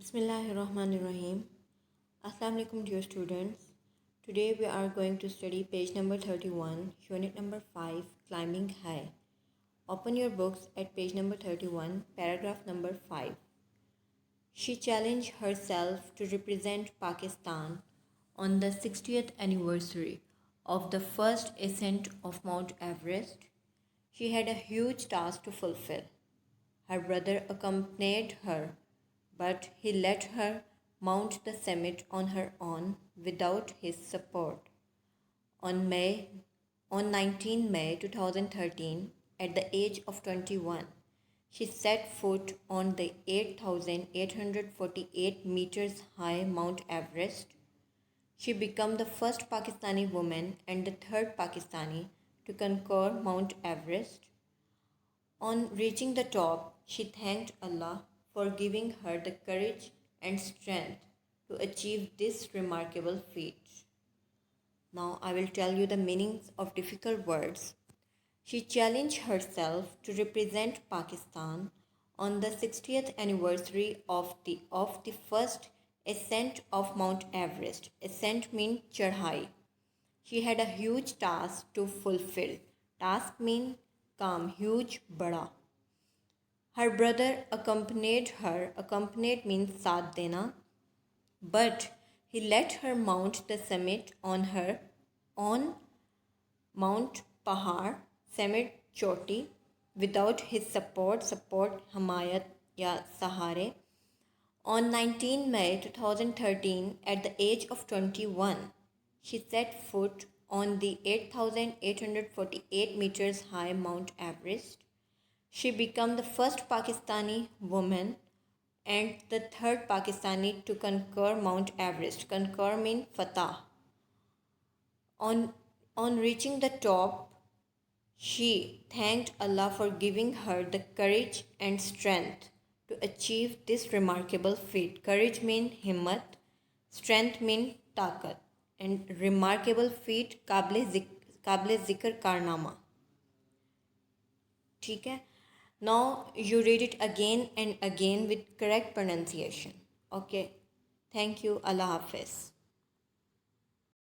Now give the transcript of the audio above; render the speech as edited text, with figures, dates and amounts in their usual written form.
Bismillahirrahmanirrahim. Assalamu alaikum dear students. Today we are going to study page number 31, unit number 5, climbing high. Open your books at page number 31, paragraph number 5. She challenged herself to represent Pakistan on the 60th anniversary of the first ascent of Mount Everest. She had a huge task to fulfill. Her brother accompanied her, but he let her mount the summit on her own without his support. On 19 May 2013, at the age of 21, she set foot on the 8,848 meters high Mount Everest. She became the first Pakistani woman and the third Pakistani to conquer Mount Everest. On reaching the top, she thanked Allah for giving her the courage and strength to achieve this remarkable feat. Now I will tell you the meanings of difficult words. She challenged herself to represent Pakistan on the 60th anniversary of the first ascent of Mount Everest. Ascent means chadhai. She had a huge task to fulfill. Task means काम, huge, बड़ा. Her brother accompanied her. Accompanied means साथ देना. But he let her mount the summit on Mount Pahar, summit चोटी, without his support, हमायत या सहारे. On 19 May 2013, at the age of 21, she set foot on the 8,848 meters high Mount Everest. She became the first Pakistani woman and the third Pakistani to conquer Mount Everest. Conquer means fatah. On reaching the top, she thanked Allah for giving her the courage and strength to achieve this remarkable feat. Courage means himmat, strength means ताकत, and remarkable feat काबिल ज़िक्र कारनामा. ठीक है. Now you read it again and again with correct pronunciation. Okay. Thank you. Allah Hafiz.